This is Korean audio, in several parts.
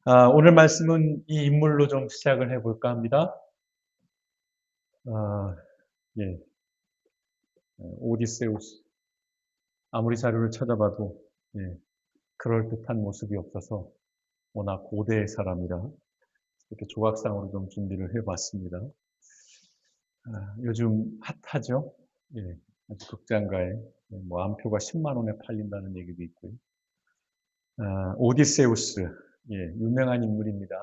오늘 말씀은 이 인물로 좀 시작을 해 볼까 합니다. 아 예. 오디세우스. 아무리 자료를 찾아봐도 예 그럴듯한 모습이 없어서 워낙 고대의 사람이라 이렇게 조각상으로 좀 준비를 해 봤습니다. 요즘 핫하죠. 예. 아주 극장가에 한 표가 10만 원에 팔린다는 얘기도 있고요. 오디세우스. 예, 유명한 인물입니다.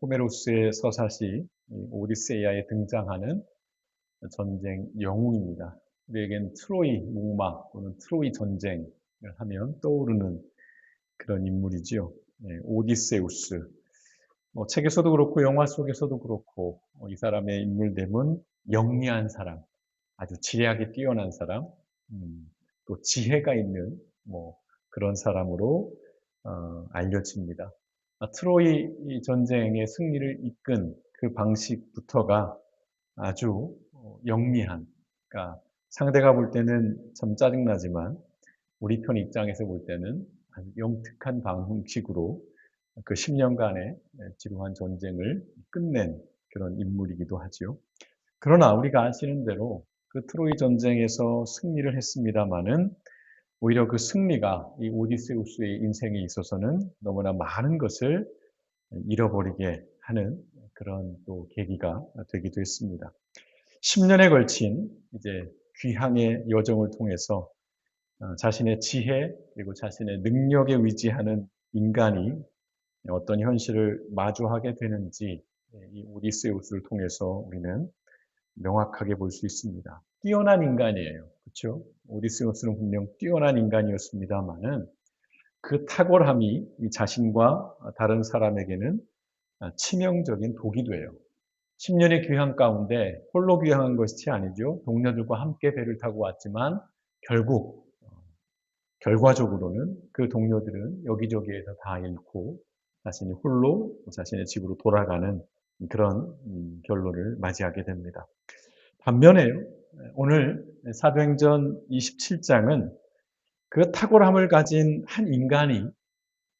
호메로스의 서사시 이 오디세이아에 등장하는 전쟁 영웅입니다. 우리에겐 트로이 무마 또는 트로이 전쟁을 하면 떠오르는 그런 인물이지요. 오디세우스. 책에서도 그렇고 영화 속에서도 그렇고 이 사람의 인물됨은 영리한 사람, 아주 지략이 뛰어난 사람, 또 지혜가 있는 그런 사람으로 알려집니다. 트로이 이 전쟁의 승리를 이끈 그 방식부터가 아주 영리한, 그러니까 상대가 볼 때는 참 짜증나지만 우리 편 입장에서 볼 때는 아주 영특한 방식으로 그 10년간의 지루한 전쟁을 끝낸 그런 인물이기도 하죠. 그러나 우리가 아시는 대로 그 트로이 전쟁에서 승리를 했습니다마는 오히려 그 승리가 이 오디세우스의 인생에 있어서는 너무나 많은 것을 잃어버리게 하는 그런 또 계기가 되기도 했습니다. 10년에 걸친 이제 귀향의 여정을 통해서 자신의 지혜 그리고 자신의 능력에 의지하는 인간이 어떤 현실을 마주하게 되는지 이 오디세우스를 통해서 우리는 명확하게 볼 수 있습니다. 뛰어난 인간이에요. 그렇죠? 오디세우스는 분명 뛰어난 인간이었습니다마는 그 탁월함이 이 자신과 다른 사람에게는 치명적인 독이 돼요. 10년의 귀향 가운데 홀로 귀향한 것이 아니죠. 동료들과 함께 배를 타고 왔지만 결국 결과적으로는 그 동료들은 여기저기에서 다 잃고 자신이 홀로 자신의 집으로 돌아가는 그런 결론을 맞이하게 됩니다. 반면에 오늘 사도행전 27장은 그 탁월함을 가진 한 인간이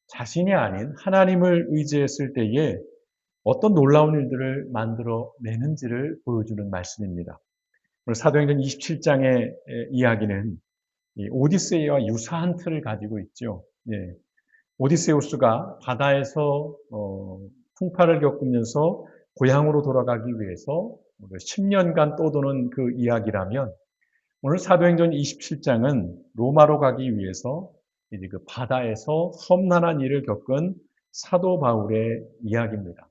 자신이 아닌 하나님을 의지했을 때에 어떤 놀라운 일들을 만들어내는지를 보여주는 말씀입니다. 오늘 사도행전 27장의 이야기는 이 오디세이와 유사한 틀을 가지고 있죠. 예. 오디세우스가 바다에서 풍파를 겪으면서 고향으로 돌아가기 위해서 10년간 떠도는 그 이야기라면 오늘 사도행전 27장은 로마로 가기 위해서 이제 그 바다에서 험난한 일을 겪은 사도 바울의 이야기입니다.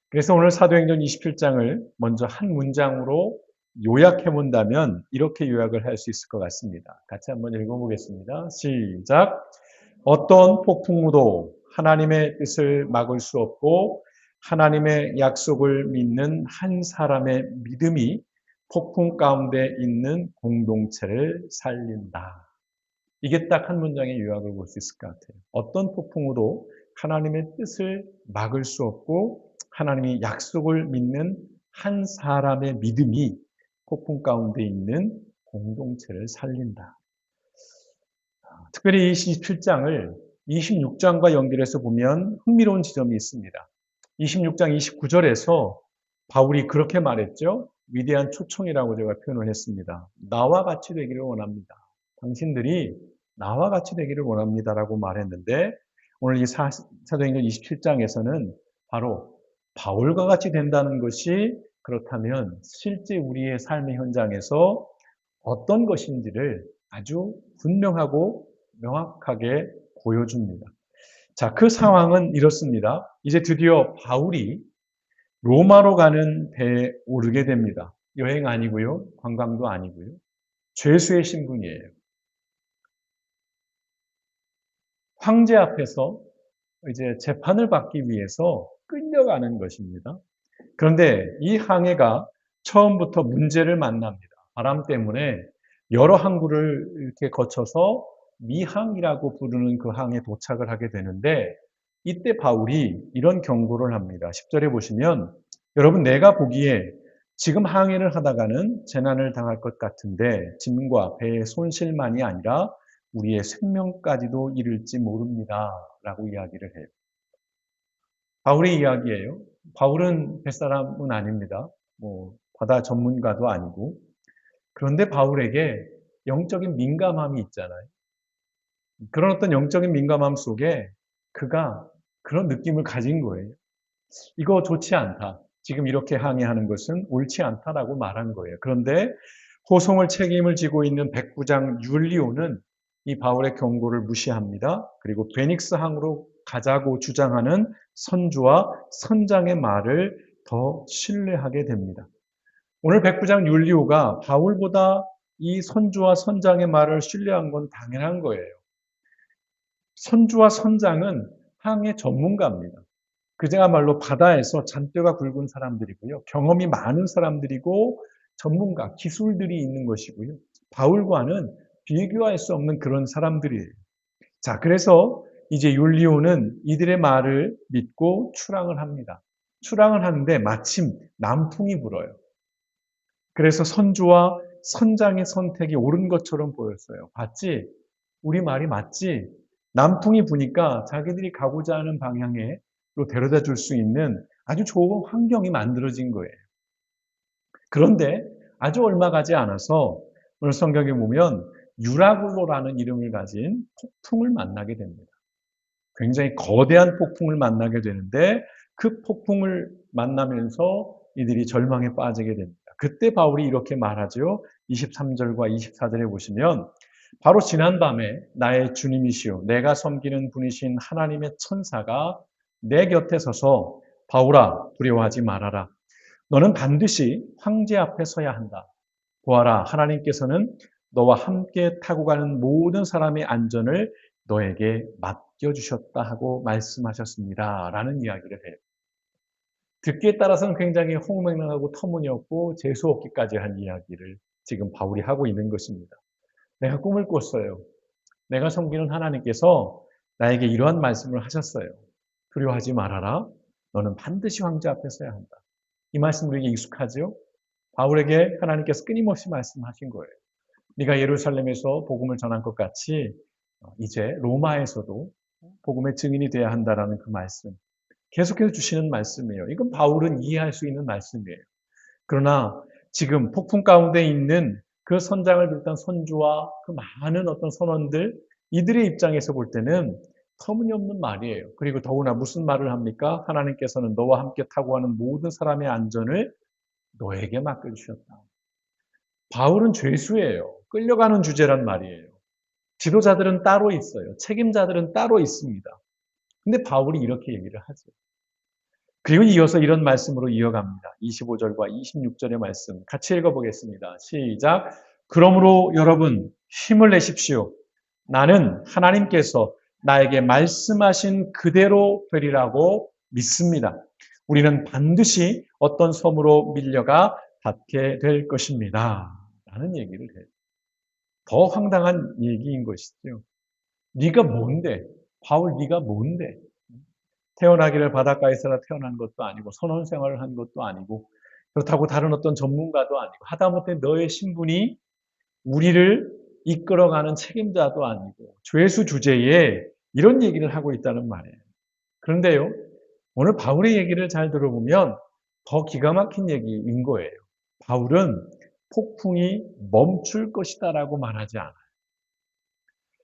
그래서 오늘 사도행전 27장을 먼저 한 문장으로 요약해 본다면 이렇게 요약을 할 수 있을 것 같습니다. 같이 한번 읽어보겠습니다. 시작. 어떤 폭풍우도 하나님의 뜻을 막을 수 없고 하나님의 약속을 믿는 한 사람의 믿음이 폭풍 가운데 있는 공동체를 살린다. 이게 딱 한 문장의 요약을 볼 수 있을 것 같아요. 어떤 폭풍우도 하나님의 뜻을 막을 수 없고 하나님의 약속을 믿는 한 사람의 믿음이 폭풍 가운데 있는 공동체를 살린다. 특별히 이 27장을 26장과 연결해서 보면 흥미로운 지점이 있습니다. 26장 29절에서 바울이 그렇게 말했죠. 위대한 초청이라고 제가 표현을 했습니다. 나와 같이 되기를 원합니다. 당신들이 나와 같이 되기를 원합니다라고 말했는데 오늘 이 사도행전 27장에서는 바로 바울과 같이 된다는 것이 그렇다면 실제 우리의 삶의 현장에서 어떤 것인지를 아주 분명하고 명확하게 보여줍니다. 자, 그 상황은 이렇습니다. 이제 드디어 바울이 로마로 가는 배에 오르게 됩니다. 여행 아니고요. 관광도 아니고요. 죄수의 신분이에요. 황제 앞에서 이제 재판을 받기 위해서 끌려가는 것입니다. 그런데 이 항해가 처음부터 문제를 만납니다. 바람 때문에 여러 항구를 이렇게 거쳐서 미항이라고 부르는 그 항에 도착을 하게 되는데 이때 바울이 이런 경고를 합니다. 10절에 보시면 여러분 내가 보기에 지금 항해를 하다가는 재난을 당할 것 같은데 짐과 배의 손실만이 아니라 우리의 생명까지도 이를지 모릅니다. 라고 이야기를 해요. 바울의 이야기예요. 바울은 뱃사람은 아닙니다. 바다 전문가도 아니고. 그런데 바울에게 영적인 민감함이 있잖아요. 그런 어떤 영적인 민감함 속에 그가 그런 느낌을 가진 거예요. 이거 좋지 않다. 지금 이렇게 항의하는 것은 옳지 않다라고 말한 거예요. 그런데 호송을 책임을 지고 있는 백부장 율리오는 이 바울의 경고를 무시합니다. 그리고 베닉스 항으로 가자고 주장하는 선주와 선장의 말을 더 신뢰하게 됩니다. 오늘 백부장 율리오가 바울보다 이 선주와 선장의 말을 신뢰한 건 당연한 거예요. 선주와 선장은 항해 전문가입니다. 그야말로 바다에서 잔뼈가 굵은 사람들이고요. 경험이 많은 사람들이고 전문가, 기술들이 있는 것이고요. 바울과는 비교할 수 없는 그런 사람들이에요. 자, 그래서 이제 율리오는 이들의 말을 믿고 출항을 합니다. 출항을 하는데 마침 남풍이 불어요. 그래서 선주와 선장의 선택이 옳은 것처럼 보였어요. 봤지? 우리 말이 맞지? 남풍이 부니까 자기들이 가고자 하는 방향으로 데려다 줄 수 있는 아주 좋은 환경이 만들어진 거예요. 그런데 아주 얼마 가지 않아서 오늘 성경에 보면 유라굴로라는 이름을 가진 폭풍을 만나게 됩니다. 굉장히 거대한 폭풍을 만나게 되는데 그 폭풍을 만나면서 이들이 절망에 빠지게 됩니다. 그때 바울이 이렇게 말하죠. 23절과 24절에 보시면 바로 지난밤에 나의 주님이시오 내가 섬기는 분이신 하나님의 천사가 내 곁에 서서 바울아 두려워하지 말아라. 너는 반드시 황제 앞에 서야 한다. 보아라 하나님께서는 너와 함께 타고 가는 모든 사람의 안전을 너에게 맡겨주셨다 하고 말씀하셨습니다. 라는 이야기를 해요. 듣기에 따라서는 굉장히 홍맹랑하고 터무니없고 재수없기까지 한 이야기를 지금 바울이 하고 있는 것입니다. 내가 꿈을 꿨어요. 내가 섬기는 하나님께서 나에게 이러한 말씀을 하셨어요. 두려워하지 말아라. 너는 반드시 황제 앞에 서야 한다. 이 말씀 우리에게 익숙하죠? 바울에게 하나님께서 끊임없이 말씀하신 거예요. 네가 예루살렘에서 복음을 전한 것 같이 이제 로마에서도 복음의 증인이 되어야 한다라는 그 말씀. 계속해서 주시는 말씀이에요. 이건 바울은 이해할 수 있는 말씀이에요. 그러나 지금 폭풍 가운데 있는 그 선장을 비롯한 선주와 그 많은 어떤 선원들, 이들의 입장에서 볼 때는 터무니없는 말이에요. 그리고 더구나 무슨 말을 합니까? 하나님께서는 너와 함께 타고 가는 모든 사람의 안전을 너에게 맡겨주셨다. 바울은 죄수예요. 끌려가는 주제란 말이에요. 지도자들은 따로 있어요. 책임자들은 따로 있습니다. 근데 바울이 이렇게 얘기를 하죠. 그리고 이어서 이런 말씀으로 이어갑니다. 25절과 26절의 말씀 같이 읽어보겠습니다. 시작. 그러므로 여러분 힘을 내십시오. 나는 하나님께서 나에게 말씀하신 그대로 되리라고 믿습니다. 우리는 반드시 어떤 섬으로 밀려가 닿게 될 것입니다. 라는 얘기를 해요. 더 황당한 얘기인 것이죠. 네가 뭔데? 바울 네가 뭔데? 태어나기를 바닷가에서 태어난 것도 아니고 선원 생활을 한 것도 아니고 그렇다고 다른 어떤 전문가도 아니고 하다못해 너의 신분이 우리를 이끌어가는 책임자도 아니고 죄수 주제에 이런 얘기를 하고 있다는 말이에요. 그런데요. 오늘 바울의 얘기를 잘 들어보면 더 기가 막힌 얘기인 거예요. 바울은 폭풍이 멈출 것이다라고 말하지 않아요.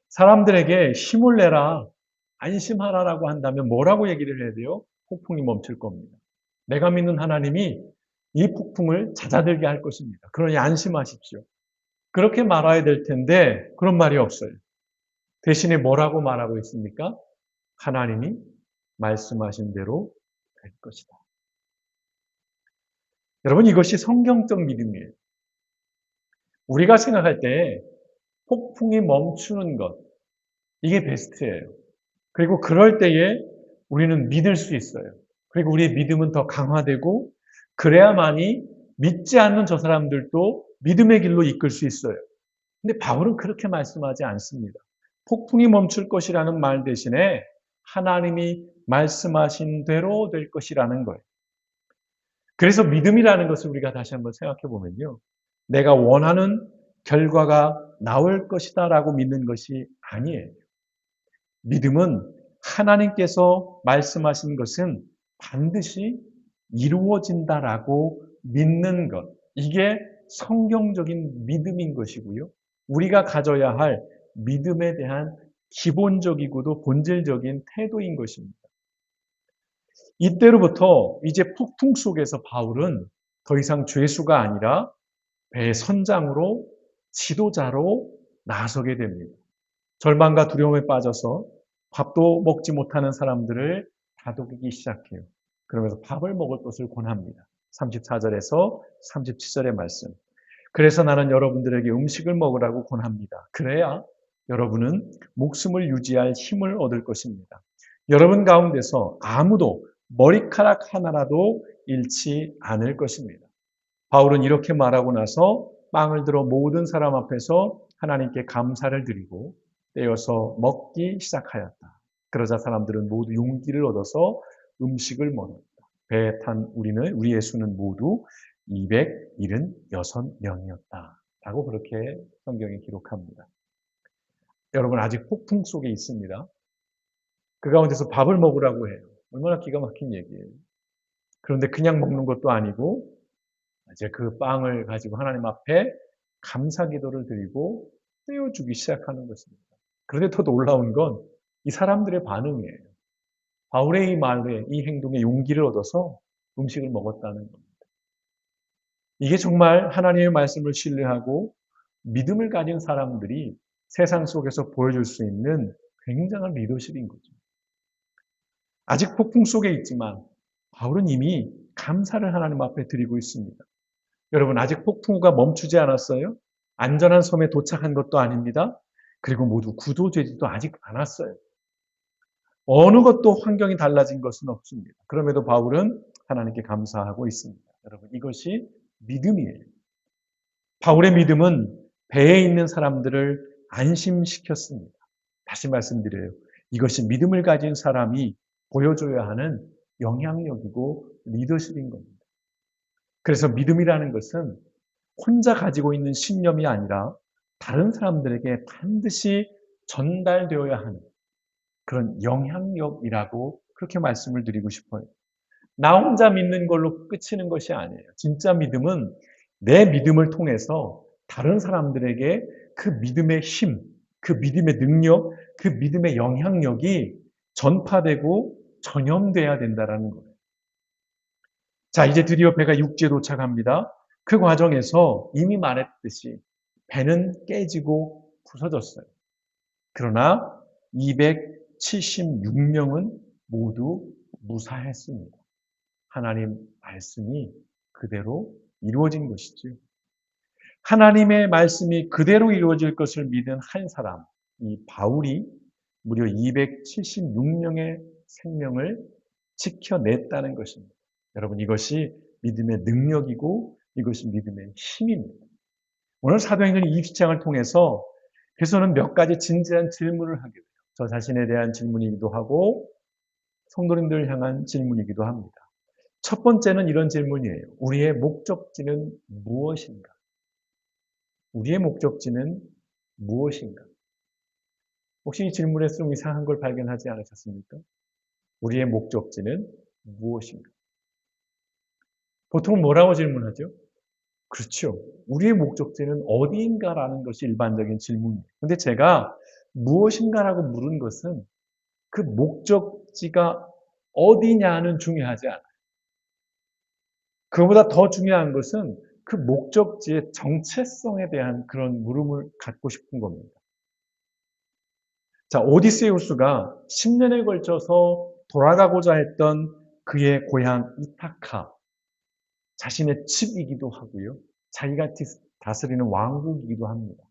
사람들에게 힘을 내라, 안심하라라고 한다면 뭐라고 얘기를 해야 돼요? 폭풍이 멈출 겁니다. 내가 믿는 하나님이 이 폭풍을 잦아들게 할 것입니다. 그러니 안심하십시오. 그렇게 말해야 될 텐데 그런 말이 없어요. 대신에 뭐라고 말하고 있습니까? 하나님이 말씀하신 대로 될 것이다. 여러분 이것이 성경적 믿음이에요. 우리가 생각할 때 폭풍이 멈추는 것 이게 베스트예요. 그리고 그럴 때에 우리는 믿을 수 있어요. 그리고 우리의 믿음은 더 강화되고 그래야만이 믿지 않는 저 사람들도 믿음의 길로 이끌 수 있어요. 근데 바울은 그렇게 말씀하지 않습니다. 폭풍이 멈출 것이라는 말 대신에 하나님이 말씀하신 대로 될 것이라는 거예요. 그래서 믿음이라는 것을 우리가 다시 한번 생각해 보면요. 내가 원하는 결과가 나올 것이다 라고 믿는 것이 아니에요. 믿음은 하나님께서 말씀하신 것은 반드시 이루어진다라고 믿는 것. 이게 성경적인 믿음인 것이고요. 우리가 가져야 할 믿음에 대한 기본적이고도 본질적인 태도인 것입니다. 이때로부터 이제 폭풍 속에서 바울은 더 이상 죄수가 아니라 배의 선장으로 지도자로 나서게 됩니다. 절망과 두려움에 빠져서 밥도 먹지 못하는 사람들을 다독이기 시작해요. 그러면서 밥을 먹을 것을 권합니다. 34절에서 37절의 말씀. 그래서 나는 여러분들에게 음식을 먹으라고 권합니다. 그래야 여러분은 목숨을 유지할 힘을 얻을 것입니다. 여러분 가운데서 아무도 머리카락 하나라도 잃지 않을 것입니다. 바울은 이렇게 말하고 나서 빵을 들어 모든 사람 앞에서 하나님께 감사를 드리고 떼어서 먹기 시작하였다. 그러자 사람들은 모두 용기를 얻어서 음식을 먹었다. 배에 탄 우리 예수는 모두 276명이었다. 라고 그렇게 성경에 기록합니다. 여러분 아직 폭풍 속에 있습니다. 그 가운데서 밥을 먹으라고 해요. 얼마나 기가 막힌 얘기예요. 그런데 그냥 먹는 것도 아니고 이제 그 빵을 가지고 하나님 앞에 감사 기도를 드리고 떼어주기 시작하는 것입니다. 그런데 더 놀라운 건 이 사람들의 반응이에요. 바울의 이 말에, 이 행동에 용기를 얻어서 음식을 먹었다는 겁니다. 이게 정말 하나님의 말씀을 신뢰하고 믿음을 가진 사람들이 세상 속에서 보여줄 수 있는 굉장한 리더십인 거죠. 아직 폭풍 속에 있지만 바울은 이미 감사를 하나님 앞에 드리고 있습니다. 여러분 아직 폭풍우가 멈추지 않았어요. 안전한 섬에 도착한 것도 아닙니다. 그리고 모두 구조되지도 아직 않았어요. 어느 것도 환경이 달라진 것은 없습니다. 그럼에도 바울은 하나님께 감사하고 있습니다. 여러분 이것이 믿음이에요. 바울의 믿음은 배에 있는 사람들을 안심시켰습니다. 다시 말씀드려요. 이것이 믿음을 가진 사람이 보여줘야 하는 영향력이고 리더십인 겁니다. 그래서 믿음이라는 것은 혼자 가지고 있는 신념이 아니라 다른 사람들에게 반드시 전달되어야 하는 그런 영향력이라고 그렇게 말씀을 드리고 싶어요. 나 혼자 믿는 걸로 끝이는 것이 아니에요. 진짜 믿음은 내 믿음을 통해서 다른 사람들에게 그 믿음의 힘, 그 믿음의 능력, 그 믿음의 영향력이 전파되고 전염돼야 된다는 거예요. 자, 이제 드디어 배가 육지에 도착합니다. 그 과정에서 이미 말했듯이 배는 깨지고 부서졌어요. 그러나 276명은 모두 무사했습니다. 하나님 말씀이 그대로 이루어진 것이죠. 하나님의 말씀이 그대로 이루어질 것을 믿은 한 사람, 이 바울이 무려 276명의 생명을 지켜냈다는 것입니다. 여러분 이것이 믿음의 능력이고 이것이 믿음의 힘입니다. 오늘 사도행전 20장을 통해서 그래서는 몇 가지 진지한 질문을 하게 돼요. 저 자신에 대한 질문이기도 하고 성도님들을 향한 질문이기도 합니다. 첫 번째는 이런 질문이에요. 우리의 목적지는 무엇인가? 우리의 목적지는 무엇인가? 혹시 이 질문에서 좀 이상한 걸 발견하지 않으셨습니까? 우리의 목적지는 무엇인가? 보통 뭐라고 질문하죠? 그렇죠. 우리의 목적지는 어디인가라는 것이 일반적인 질문이에요. 근데 제가 무엇인가라고 물은 것은 그 목적지가 어디냐는 중요하지 않아요. 그보다 더 중요한 것은 그 목적지의 정체성에 대한 그런 물음을 갖고 싶은 겁니다. 자, 오디세우스가 10년에 걸쳐서 돌아가고자 했던 그의 고향 이타카, 자신의 집이기도 하고요. 자기가 다스리는 왕국이기도 합니다.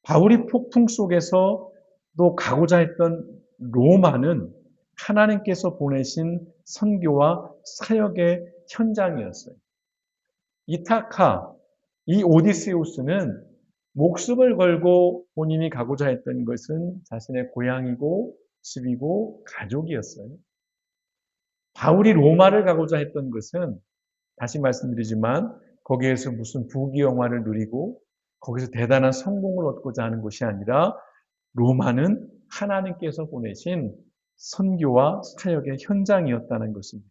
바울이 폭풍 속에서 또 가고자 했던 로마는 하나님께서 보내신 선교와 사역의 현장이었어요. 이타카, 이 오디세우스는 목숨을 걸고 본인이 가고자 했던 것은 자신의 고향이고 집이고 가족이었어요. 바울이 로마를 가고자 했던 것은 다시 말씀드리지만 거기에서 무슨 부귀영화를 누리고 거기서 대단한 성공을 얻고자 하는 것이 아니라 로마는 하나님께서 보내신 선교와 사역의 현장이었다는 것입니다.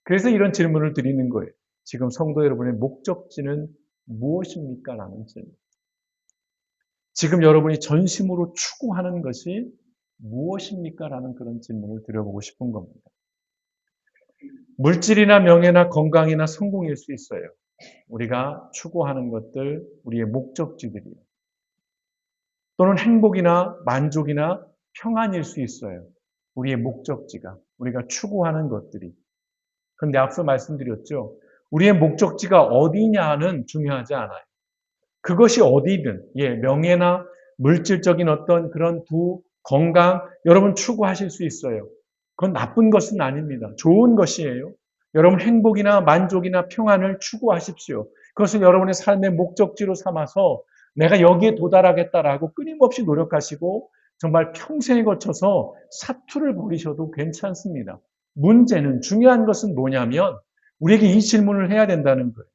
그래서 이런 질문을 드리는 거예요. 지금 성도 여러분의 목적지는 무엇입니까? 라는 질문. 지금 여러분이 전심으로 추구하는 것이 무엇입니까? 라는 그런 질문을 드려보고 싶은 겁니다. 물질이나 명예나 건강이나 성공일 수 있어요. 우리가 추구하는 것들, 우리의 목적지들이요. 또는 행복이나 만족이나 평안일 수 있어요. 우리의 목적지가, 우리가 추구하는 것들이. 그런데 앞서 말씀드렸죠. 우리의 목적지가 어디냐는 중요하지 않아요. 그것이 어디든, 명예나 물질적인 어떤 그런 건강, 여러분 추구하실 수 있어요. 그건 나쁜 것은 아닙니다. 좋은 것이에요. 여러분 행복이나 만족이나 평안을 추구하십시오. 그것을 여러분의 삶의 목적지로 삼아서 내가 여기에 도달하겠다라고 끊임없이 노력하시고 정말 평생에 거쳐서 사투를 벌이셔도 괜찮습니다. 문제는 중요한 것은 뭐냐면 우리에게 이 질문을 해야 된다는 거예요.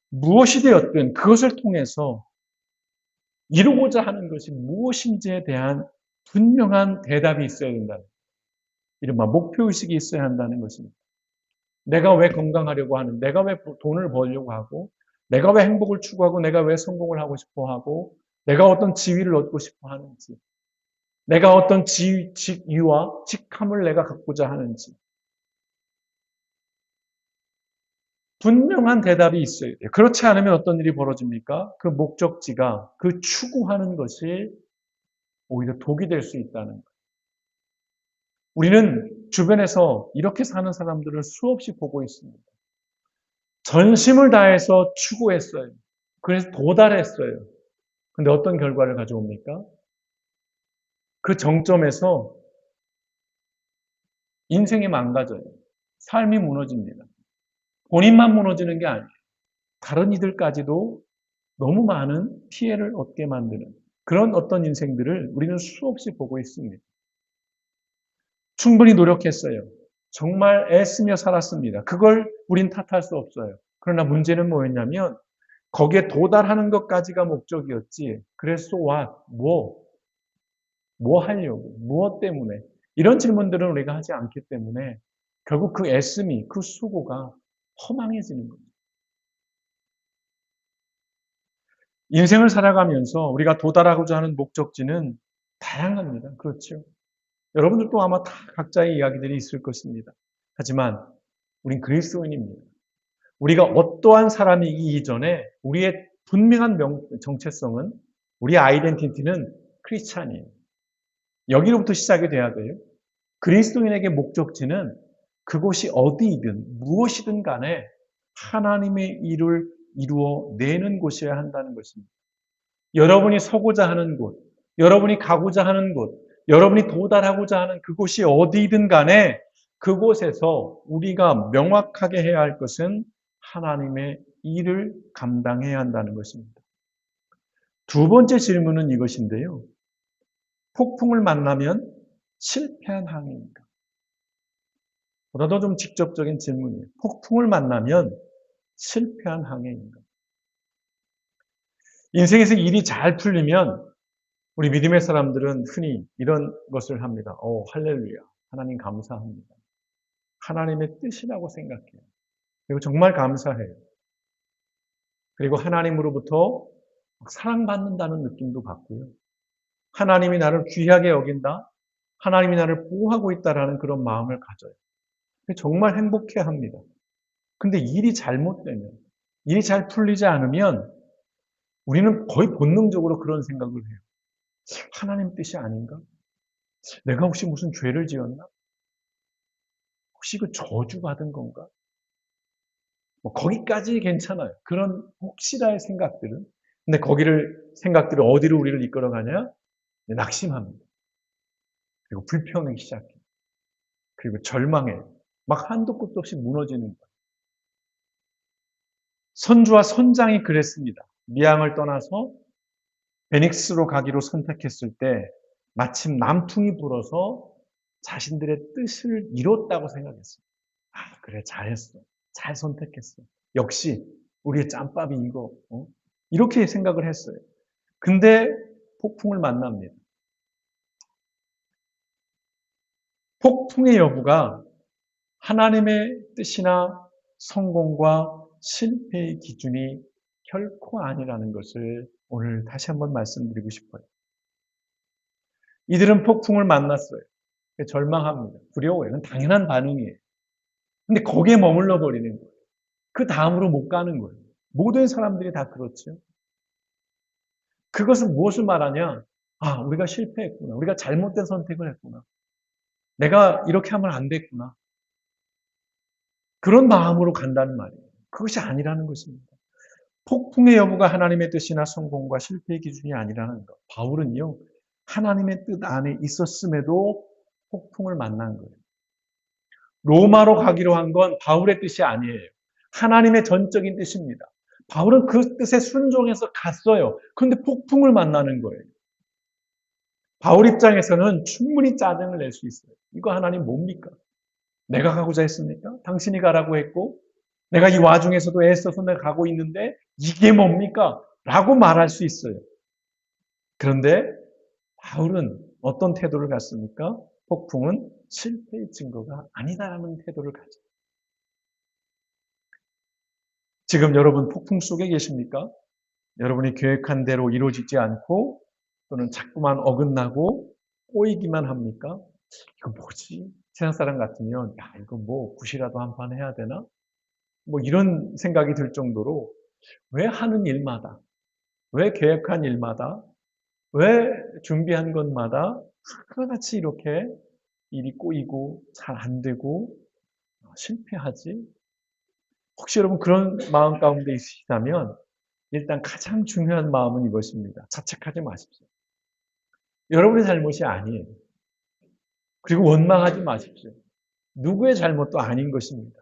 무엇이 되었든 그것을 통해서 이루고자 하는 것이 무엇인지에 대한 분명한 대답이 있어야 된다는 거예요. 이른바 목표의식이 있어야 한다는 것입니다. 내가 왜 건강하려고 하는, 내가 왜 돈을 벌려고 하고, 내가 왜 행복을 추구하고, 내가 왜 성공을 하고 싶어 하고, 내가 어떤 지위를 얻고 싶어 하는지, 내가 어떤 직위와 직함을 내가 갖고자 하는지, 분명한 대답이 있어야 돼요. 그렇지 않으면 어떤 일이 벌어집니까? 그 목적지가, 그 추구하는 것이 오히려 독이 될 수 있다는 거예요. 우리는 주변에서 이렇게 사는 사람들을 수없이 보고 있습니다. 전심을 다해서 추구했어요. 그래서 도달했어요. 근데 어떤 결과를 가져옵니까? 그 정점에서 인생이 망가져요. 삶이 무너집니다. 본인만 무너지는 게 아니에요. 다른 이들까지도 너무 많은 피해를 얻게 만드는 그런 어떤 인생들을 우리는 수없이 보고 있습니다. 충분히 노력했어요. 정말 애쓰며 살았습니다. 그걸 우린 탓할 수 없어요. 그러나 문제는 뭐였냐면 거기에 도달하는 것까지가 목적이었지. 그래서 뭐 하려고? 무엇 때문에? 이런 질문들은 우리가 하지 않기 때문에 결국 그 애씀이, 그 수고가 허망해지는 겁니다. 인생을 살아가면서 우리가 도달하고자 하는 목적지는 다양합니다. 그렇죠? 여러분들도 아마 다 각자의 이야기들이 있을 것입니다. 하지만 우린 그리스도인입니다. 우리가 어떠한 사람이기 이전에 우리의 분명한 정체성은 우리의 아이덴티티는 크리스찬이에요. 여기로부터 시작이 돼야 돼요. 그리스도인에게 목적지는 그곳이 어디이든 무엇이든 간에 하나님의 일을 이루어내는 곳이어야 한다는 것입니다. 여러분이 서고자 하는 곳, 여러분이 가고자 하는 곳, 여러분이 도달하고자 하는 그곳이 어디든 간에 그곳에서 우리가 명확하게 해야 할 것은 하나님의 일을 감당해야 한다는 것입니다. 두 번째 질문은 이것인데요. 폭풍을 만나면 실패한 항해인가? 보다 더 좀 직접적인 질문이에요. 폭풍을 만나면 실패한 항해인가? 인생에서 일이 잘 풀리면 우리 믿음의 사람들은 흔히 이런 것을 합니다. 할렐루야. 하나님 감사합니다. 하나님의 뜻이라고 생각해요. 그리고 정말 감사해요. 그리고 하나님으로부터 사랑받는다는 느낌도 받고요. 하나님이 나를 귀하게 여긴다. 하나님이 나를 보호하고 있다라는 그런 마음을 가져요. 정말 행복해 합니다. 근데 일이 잘못되면, 일이 잘 풀리지 않으면 우리는 거의 본능적으로 그런 생각을 해요. 하나님 뜻이 아닌가? 내가 혹시 무슨 죄를 지었나? 혹시 그 저주받은 건가? 거기까지 괜찮아요. 그런 혹시라의 생각들은. 근데 생각들을 어디로 우리를 이끌어가냐? 낙심합니다. 그리고 불평하기 시작해요. 그리고 절망해요. 막 한도 끝도 없이 무너지는 거예요. 선주와 선장이 그랬습니다. 미양을 떠나서 베닉스로 가기로 선택했을 때 마침 남풍이 불어서 자신들의 뜻을 이뤘다고 생각했어요. 그래, 잘했어. 잘 선택했어. 역시 우리의 짬밥이 이거. 이렇게 생각을 했어요. 근데 폭풍을 만납니다. 폭풍의 여부가 하나님의 뜻이나 성공과 실패의 기준이 결코 아니라는 것을 오늘 다시 한번 말씀드리고 싶어요. 이들은 폭풍을 만났어요. 절망합니다. 두려워요. 그건 당연한 반응이에요. 근데 거기에 머물러 버리는 거예요. 그 다음으로 못 가는 거예요. 모든 사람들이 다 그렇죠. 그것은 무엇을 말하냐? 아, 우리가 실패했구나. 우리가 잘못된 선택을 했구나. 내가 이렇게 하면 안 됐구나. 그런 마음으로 간다는 말이에요. 그것이 아니라는 것입니다. 폭풍의 여부가 하나님의 뜻이나 성공과 실패의 기준이 아니라는 것. 바울은요, 하나님의 뜻 안에 있었음에도 폭풍을 만난 거예요. 로마로 가기로 한 건 바울의 뜻이 아니에요. 하나님의 전적인 뜻입니다. 바울은 그 뜻에 순종해서 갔어요. 그런데 폭풍을 만나는 거예요. 바울 입장에서는 충분히 짜증을 낼 수 있어요. 이거 하나님 뭡니까? 내가 가고자 했습니까? 당신이 가라고 했고 내가 이 와중에서도 애써서 내가 가고 있는데 이게 뭡니까? 라고 말할 수 있어요. 그런데 바울은 어떤 태도를 갖습니까? 폭풍은 실패의 증거가 아니다라는 태도를 가져요. 지금 여러분 폭풍 속에 계십니까? 여러분이 계획한 대로 이루어지지 않고 또는 자꾸만 어긋나고 꼬이기만 합니까? 이거 뭐지? 세상 사람 같으면 야 이거 뭐 굿이라도 한 판 해야 되나? 뭐 이런 생각이 들 정도로 왜 하는 일마다 왜 계획한 일마다 왜 준비한 것마다 하나같이 이렇게 일이 꼬이고 잘 안 되고 실패하지? 혹시 여러분 그런 마음 가운데 있으시다면 일단 가장 중요한 마음은 이것입니다. 자책하지 마십시오. 여러분의 잘못이 아니에요. 그리고 원망하지 마십시오. 누구의 잘못도 아닌 것입니다.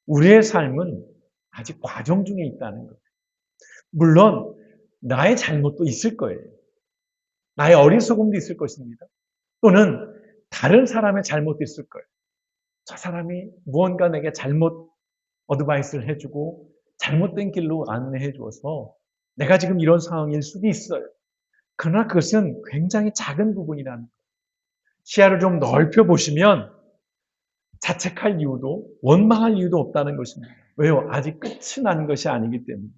우리의 삶은 아직 과정 중에 있다는 거예요. 물론 나의 잘못도 있을 거예요. 나의 어리석음도 있을 것입니다. 또는 다른 사람의 잘못도 있을 거예요. 저 사람이 무언가 내게 잘못 어드바이스를 해주고 잘못된 길로 안내해 주어서 내가 지금 이런 상황일 수도 있어요. 그러나 그것은 굉장히 작은 부분이라는 거예요. 시야를 좀 넓혀 보시면 자책할 이유도 원망할 이유도 없다는 것입니다. 왜요? 아직 끝이 난 것이 아니기 때문에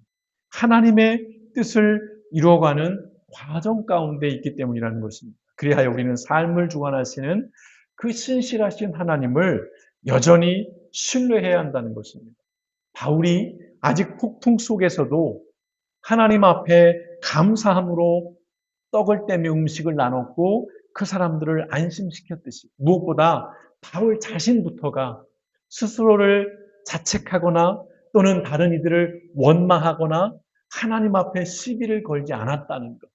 하나님의 뜻을 이루어가는 과정 가운데 있기 때문이라는 것입니다. 그리하여 우리는 삶을 주관하시는 그 신실하신 하나님을 여전히 신뢰해야 한다는 것입니다. 바울이 아직 폭풍 속에서도 하나님 앞에 감사함으로 떡을 떼며 음식을 나눴고 그 사람들을 안심시켰듯이 무엇보다 바울 자신부터가 스스로를 자책하거나 또는 다른 이들을 원망하거나 하나님 앞에 시비를 걸지 않았다는 것.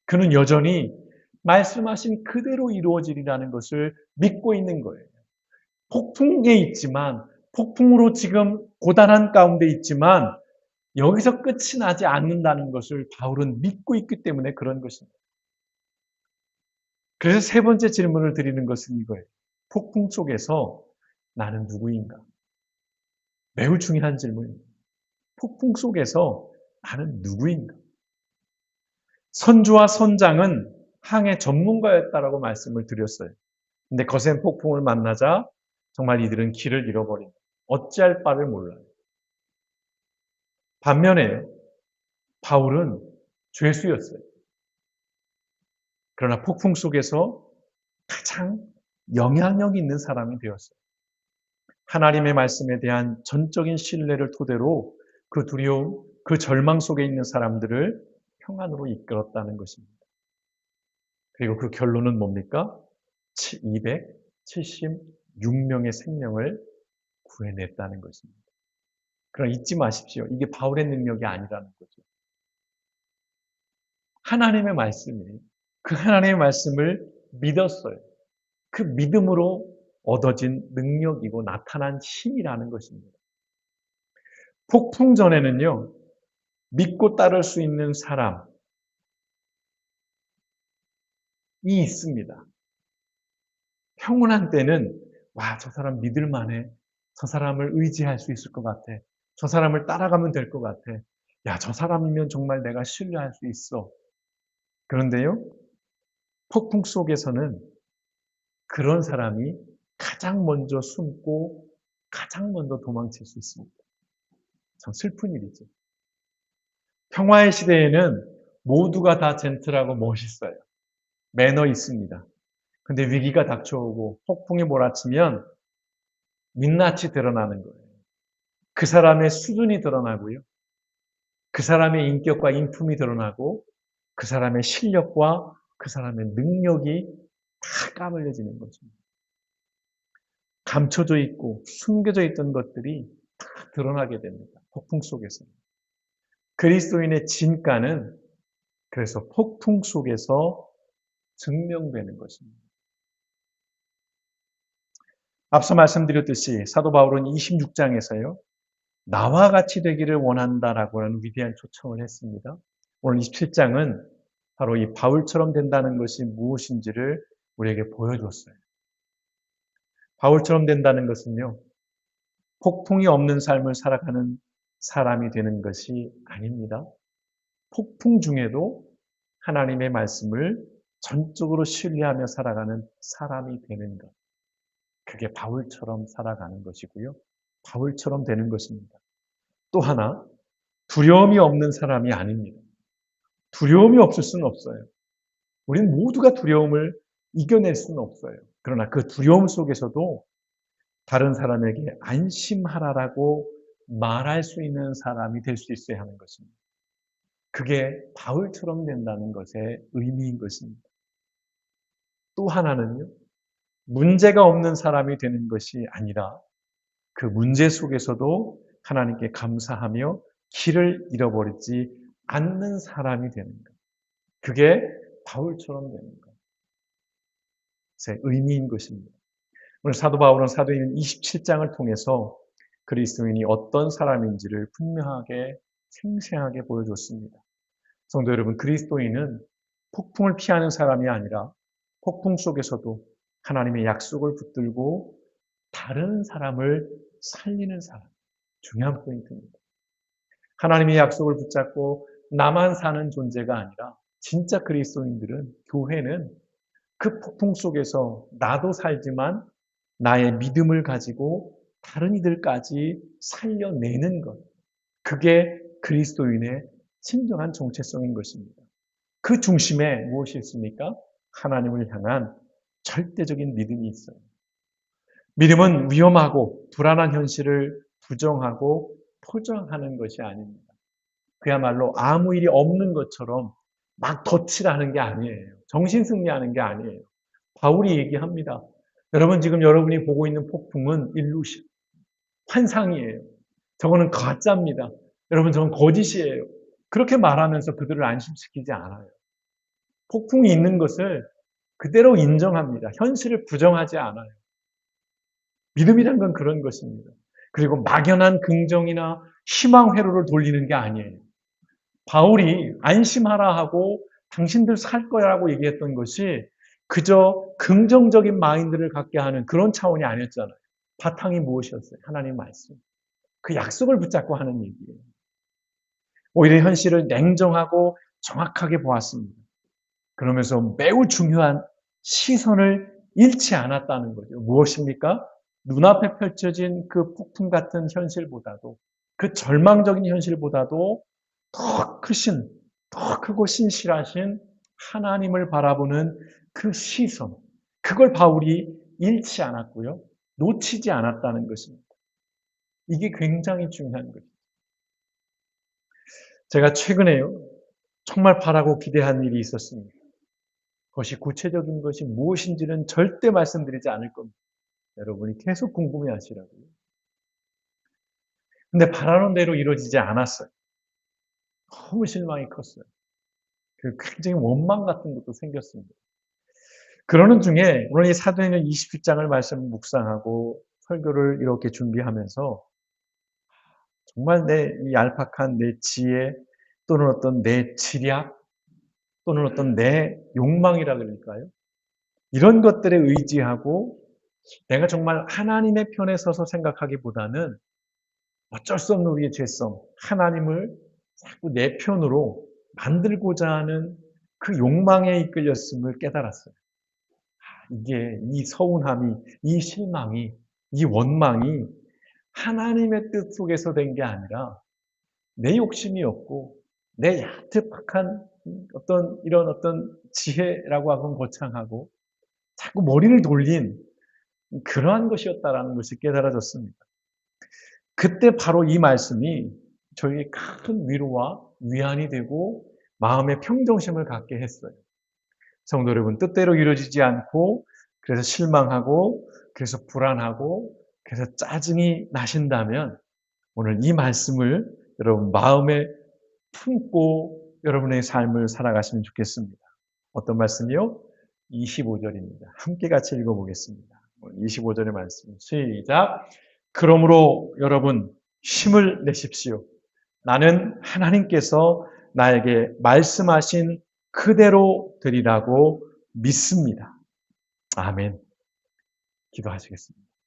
그는 여전히 말씀하신 그대로 이루어지리라는 것을 믿고 있는 거예요. 폭풍에 있지만 폭풍으로 지금 고단한 가운데 있지만 여기서 끝이 나지 않는다는 것을 바울은 믿고 있기 때문에 그런 것입니다. 그래서 세 번째 질문을 드리는 것은 이거예요. 폭풍 속에서 나는 누구인가? 매우 중요한 질문입니다. 폭풍 속에서 나는 누구인가? 선주와 선장은 항해 전문가였다라고 말씀을 드렸어요. 근데 거센 폭풍을 만나자 정말 이들은 길을 잃어버립니다. 어찌할 바를 몰라요. 반면에 바울은 죄수였어요. 그러나 폭풍 속에서 가장 영향력 있는 사람이 되었어요. 하나님의 말씀에 대한 전적인 신뢰를 토대로 그 두려움, 그 절망 속에 있는 사람들을 평안으로 이끌었다는 것입니다. 그리고 그 결론은 뭡니까? 276명의 생명을 구해냈다는 것입니다. 그러나 잊지 마십시오. 이게 바울의 능력이 아니라는 거죠. 하나님의 말씀이 그 하나님의 말씀을 믿었어요. 그 믿음으로 얻어진 능력이고 나타난 힘이라는 것입니다. 폭풍 전에는요, 믿고 따를 수 있는 사람이 있습니다. 평온한 때는, 와, 저 사람 믿을만해. 저 사람을 의지할 수 있을 것 같아. 저 사람을 따라가면 될 것 같아. 야, 저 사람이면 정말 내가 신뢰할 수 있어. 그런데요, 폭풍 속에서는 그런 사람이 가장 먼저 숨고 가장 먼저 도망칠 수 있습니다. 참 슬픈 일이죠. 평화의 시대에는 모두가 다 젠틀하고 멋있어요. 매너 있습니다. 근데 위기가 닥쳐오고 폭풍이 몰아치면 민낯이 드러나는 거예요. 그 사람의 수준이 드러나고요. 그 사람의 인격과 인품이 드러나고 그 사람의 실력과 그 사람의 능력이 다 까물려지는 거죠. 감춰져 있고 숨겨져 있던 것들이 다 드러나게 됩니다. 폭풍 속에서. 그리스도인의 진가는 그래서 폭풍 속에서 증명되는 것입니다. 앞서 말씀드렸듯이 사도 바울은 26장에서요. 나와 같이 되기를 원한다라고 하는 위대한 초청을 했습니다. 오늘 27장은 바로 이 바울처럼 된다는 것이 무엇인지를 우리에게 보여줬어요. 바울처럼 된다는 것은요. 폭풍이 없는 삶을 살아가는 사람이 되는 것이 아닙니다. 폭풍 중에도 하나님의 말씀을 전적으로 신뢰하며 살아가는 사람이 되는 것. 그게 바울처럼 살아가는 것이고요. 바울처럼 되는 것입니다. 또 하나, 두려움이 없는 사람이 아닙니다. 두려움이 없을 수는 없어요. 우리는 모두가 두려움을 이겨낼 수는 없어요. 그러나 그 두려움 속에서도 다른 사람에게 안심하라라고 말할 수 있는 사람이 될 수 있어야 하는 것입니다. 그게 바울처럼 된다는 것의 의미인 것입니다. 또 하나는요, 문제가 없는 사람이 되는 것이 아니라 그 문제 속에서도 하나님께 감사하며 길을 잃어버리지 않는 사람이 되는 것. 그게 바울처럼 되는 것. 제 의미인 것입니다. 오늘 사도 바울은 사도행전 27장을 통해서 그리스도인이 어떤 사람인지를 분명하게 생생하게 보여줬습니다. 성도 여러분, 그리스도인은 폭풍을 피하는 사람이 아니라 폭풍 속에서도 하나님의 약속을 붙들고 다른 사람을 살리는 사람. 중요한 포인트입니다. 하나님의 약속을 붙잡고 나만 사는 존재가 아니라 진짜 그리스도인들은, 교회는 그 폭풍 속에서 나도 살지만 나의 믿음을 가지고 다른 이들까지 살려내는 것. 그게 그리스도인의 진정한 정체성인 것입니다. 그 중심에 무엇이 있습니까? 하나님을 향한 절대적인 믿음이 있어요. 믿음은 위험하고 불안한 현실을 부정하고 포장하는 것이 아닙니다. 그야말로 아무 일이 없는 것처럼 막 덧칠하는 게 아니에요. 정신승리하는 게 아니에요. 바울이 얘기합니다. 여러분, 지금 여러분이 보고 있는 폭풍은 일루션, 환상이에요. 저거는 가짜입니다. 여러분, 저건 거짓이에요. 그렇게 말하면서 그들을 안심시키지 않아요. 폭풍이 있는 것을 그대로 인정합니다. 현실을 부정하지 않아요. 믿음이란 건 그런 것입니다. 그리고 막연한 긍정이나 희망 회로를 돌리는 게 아니에요. 바울이 안심하라 하고 당신들 살 거야라고 얘기했던 것이 그저 긍정적인 마인드를 갖게 하는 그런 차원이 아니었잖아요. 바탕이 무엇이었어요? 하나님 말씀. 그 약속을 붙잡고 하는 얘기예요. 오히려 현실을 냉정하고 정확하게 보았습니다. 그러면서 매우 중요한 시선을 잃지 않았다는 거죠. 무엇입니까? 눈앞에 펼쳐진 그 폭풍 같은 현실보다도, 그 절망적인 현실보다도 더 크신, 더 크고 신실하신 하나님을 바라보는 그 시선, 그걸 바울이 잃지 않았고요. 놓치지 않았다는 것입니다. 이게 굉장히 중요한 거죠. 제가 최근에요, 정말 바라고 기대한 일이 있었습니다. 그것이 구체적인 것이 무엇인지는 절대 말씀드리지 않을 겁니다. 여러분이 계속 궁금해 하시라고요. 근데 바라는 대로 이루어지지 않았어요. 너무 실망이 컸어요. 굉장히 원망 같은 것도 생겼습니다. 그러는 중에 오늘 이 사도행전 27장을 말씀 묵상하고 설교를 이렇게 준비하면서 정말 내 이 얄팍한 내 지혜 또는 어떤 내 지략 또는 어떤 내 욕망이라 그럴까요? 이런 것들에 의지하고 내가 정말 하나님의 편에 서서 생각하기보다는 어쩔 수 없는 우리의 죄성, 하나님을 자꾸 내 편으로 만들고자 하는 그 욕망에 이끌렸음을 깨달았어요. 이게 이 서운함이, 이 실망이, 이 원망이 하나님의 뜻 속에서 된 게 아니라 내 욕심이었고 내 야트팍한 어떤 이런 어떤 지혜라고 하건 거창하고 자꾸 머리를 돌린 그러한 것이었다라는 것이 깨달아졌습니다. 그때 바로 이 말씀이 저에게 큰 위로와 위안이 되고 마음의 평정심을 갖게 했어요. 성도 여러분, 뜻대로 이루어지지 않고 그래서 실망하고 그래서 불안하고 그래서 짜증이 나신다면 오늘 이 말씀을 여러분 마음에 품고 여러분의 삶을 살아가시면 좋겠습니다. 어떤 말씀이요? 25절입니다. 함께 같이 읽어보겠습니다. 25절의 말씀 시작. 그러므로 여러분 힘을 내십시오. 나는 하나님께서 나에게 말씀하신 그대로 되리라고 믿습니다. 아멘. 기도하시겠습니다.